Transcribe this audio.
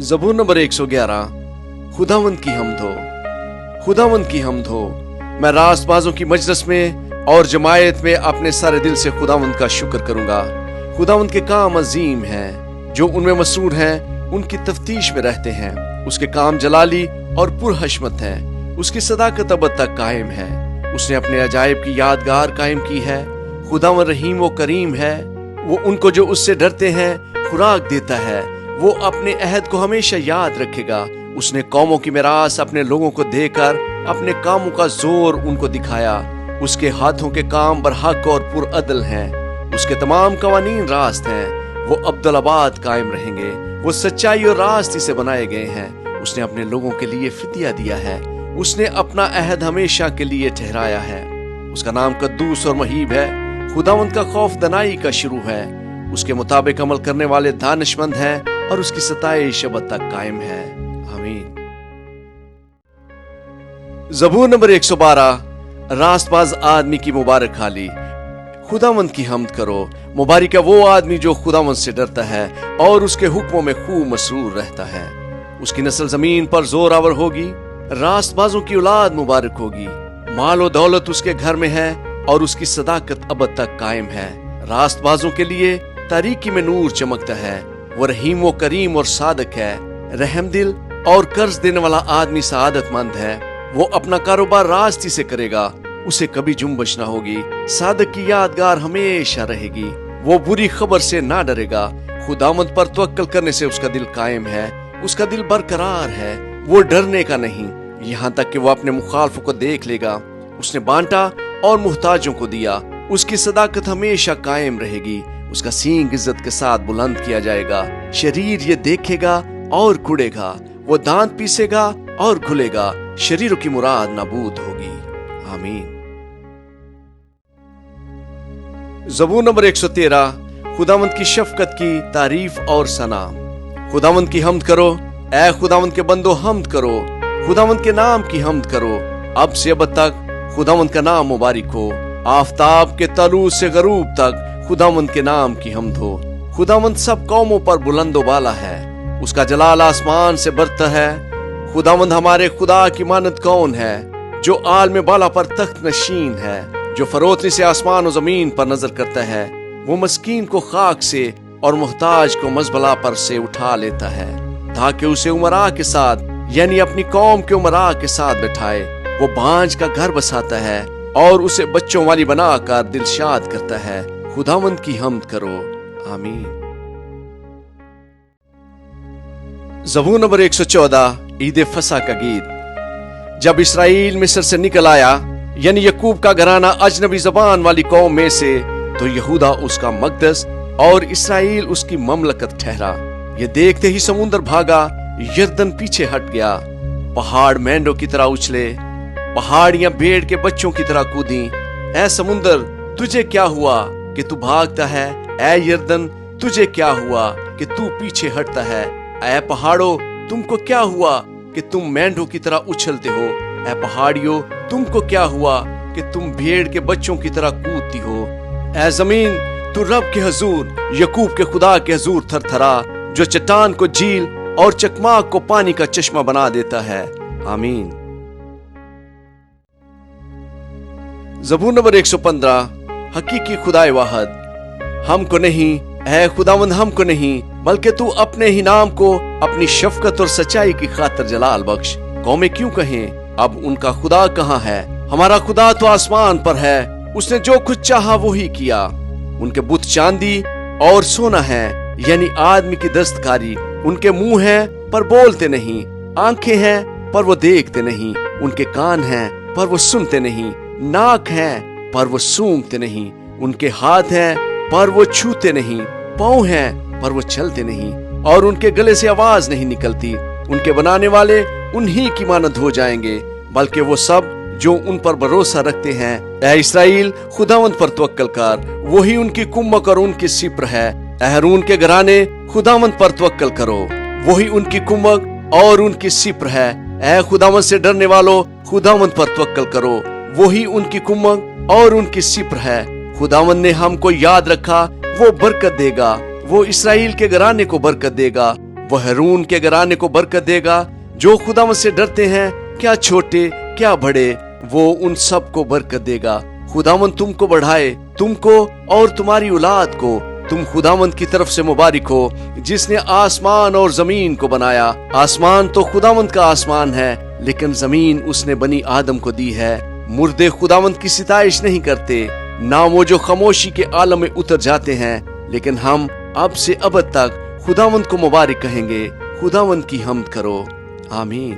ज़बूर number 111। खुदावंद की हम्द हो, खुदावंद की हम्द हो। मैं रास्तबाजों की मजलिस में और जमायत में अपने सारे दिल से खुदावंद का शुक्र करूंगा। खुदावंद के काम अजीम हैं, जो उनमें मसरूर हैं उनकी तफ्तीश में रहते हैं। उसके काम जलाली और पुरहशमत हैं, उसकी सदाकत अब तक कायम है। उसने अपने अजायब की यादगार कायम की है। खुदावंद रहीम व करीम है, वो उनको जो उससे डरते हैं खुराक देता है। वो अपने अहद को हमेशा याद रखेगा। उसने कौमों की मिरास अपने लोगों को देकर अपने कामों का जोर उनको दिखाया। उसके हाथों के काम बरहक और पुरअदल हैं। उसके तमाम कवानीन रास्त हैं, वो अब्दुल-आबाद कायम रहेंगे। वो सच्चाई और रास्ती से बनाए गए हैं। उसने अपने लोगों के लिए फिदिया दिया है। उसने अपना अहद हमेशा के लिए ठहराया है। उसका नाम कद्दूस और महीब है। खुदावंद का खौफ दनाई का शुरू है। उसके मुताबिक अमल करने वाले दानिशमंद हैं और उसकी सताइश अब तक कायम है। आमीन। ज़बूर नंबर 112। रास्तबाज आदमी की मुबारक हाली। खुदावंद की हम्द करो। मुबारक है वो आदमी जो खुदावंद से डरता है और उसके हुक्मों में खूब मसरूर रहता है। उसकी नस्ल जमीन पर जोरावर होगी। रास्तबाजों की औलाद मुबारक होगी। माल और दौलत उसके घर में है और उसकी सदाकत अब तक कायम है। रास्तबाजों के लिए तारीकी में नूर चमकता है। वो रहीम व करीम और सादक है। रहम दिल और कर्ज देने वाला आदमी सआदतमंद है। वो अपना कारोबार रास्ती से करेगा, उसे कभी जुम्बश ना होगी। सादक की यादगार हमेशा रहेगी। वो बुरी खबर से ना डरेगा। खुदावंद पर तवक्कल करने से उसका दिल कायम है। उसका दिल बरकरार है। वो डरने का नहीं, यहाँ तक कि वो अपने मुखालफों को देख लेगा। उसने बांटा और मुहताजों को दिया। उसकी सदाकत हमेशा कायम रहेगी। उसका सींग इज्जत के साथ बुलंद किया जाएगा। शरीर ये देखेगा और कुड़ेगा। वो दांत पीसेगा और घुलेगा। शरीरों की मुराद नाबूद होगी। आमीन। ज़बूर नंबर 113। खुदावंद की शफकत की तारीफ और सना। खुदावंद की हम्द करो, ऐ खुदावंद के बंदो हम्द करो। खुदावंद के नाम की हम्द करो। अब से अब तक खुदावंद का नाम मुबारक हो। आफताब के तलू से गरूब तक खुदावंद के नाम की हम्द हो। खुदावंद सब कौमों पर बुलंदो बाला है। उसका जलाल आसमान से बरता है। खुदावंद हमारे खुदा की मानद कौन है? जो आल में बाला पर तख्त नशीन है, जो फरोतनी से आसमान और जमीन पर नजर करता है। वो मस्कीन को खाक से और मुहताज को मजबला पर से उठा लेता है, ताकि उसे उमरा के साथ यानी अपनी कौम के उमरा के साथ बैठाए। वो बांझ का घर बसाता है और उसे बच्चों वाली बनाकर दिलशाद करता है। खुदावंद की हम्द करो। आमीन। ज़बूर नंबर 114। ईद फसा का गीत। जब इसराइल मिस्र से निकल आया, यानी यकूब का घराना अजनबी जबान वाली कौम में से, तो यहूदा उसका मकदस और इसराइल उसकी ममलकत ठहरा। ये देखते ही समुंदर भागा, यरदन पीछे हट गया। पहाड़ मेंढों की तरह उछले, पहाड़ियां भेड़ के बच्चों की तरह कूदी। ऐ समुंदर, तुझे क्या हुआ कि तू भागता है? ऐ यरदन, तुझे क्या हुआ कि तू पीछे हटता है? ऐ पहाड़ों, तुमको क्या हुआ कि तुम मेंढों की तरह उछलते हो? ऐ पहाड़ियों, तुमको क्या हुआ कि तुम भेड़ के बच्चों की तरह कूदती हो? ऐ जमीन, तू रब के हजूर, यकूब के खुदा के हजूर थरथरा, जो चट्टान को झील और चकमाक को पानी का चश्मा बना देता है। आमीन। ज़बूर नंबर 115। हकीकी खुदाए वाहद। हमको नहीं, ऐ खुदावंद, हमको नहीं, बल्कि तू अपने ही नाम को अपनी शफकत और सच्चाई की खातिर जलाल बख्श। कौमें क्यों कहें, अब उनका खुदा कहाँ है? हमारा खुदा तो आसमान पर है। उसने जो कुछ चाहा वो ही किया। उनके बुत चांदी और सोना है, यानी आदमी की दस्तकारी। उनके मुंह हैं पर बोलते नहीं, आंखें हैं पर वो देखते नहीं। उनके कान हैं पर वो सुनते नहीं, नाक है पर वो सूंघते नहीं। उनके हाथ हैं पर वो छूते नहीं, पांव हैं पर वो चलते नहीं, और उनके गले से आवाज नहीं निकलती। उनके बनाने वाले उन्हीं की मानद हो जाएंगे, बल्कि वो सब जो उन पर भरोसा रखते हैं। ऐ इसराइल, खुदावंद पर तवक्कल कर, वही उनकी कुम्मक और उनकी सिपर है। अहरून के घराने, खुदावंद पर तवक्कल करो, वही उनकी कुम्मक और उनकी सिपर है। ऐ खुदावंद से डरने वालों, खुदावंद पर तवक्कल करो, वही उनकी कुम्मक और उनकी सिपर है। खुदावंद ने हमको याद रखा, वो बरकत देगा। वो इसराइल के घराने को बरकत देगा। وہ ہارون کے گھرانے کو برکت دے گا. جو خداوند سے ڈرتے ہیں, کیا چھوٹے کیا بڑے, وہ ان سب کو برکت دے گا. خداوند تم کو بڑھائے, تم کو اور تمہاری اولاد کو. تم خداوند کی طرف سے مبارک ہو جس نے آسمان اور زمین کو بنایا. آسمان تو خداوند کا آسمان ہے, لیکن زمین اس نے بنی آدم کو دی ہے. مردے خداوند کی ستائش نہیں کرتے, نہ وہ جو خاموشی کے عالم میں اتر جاتے ہیں, لیکن ہم اب سے ابد تک خداوند کو مبارک کہیں گے. خداوند کی حمد کرو. آمین.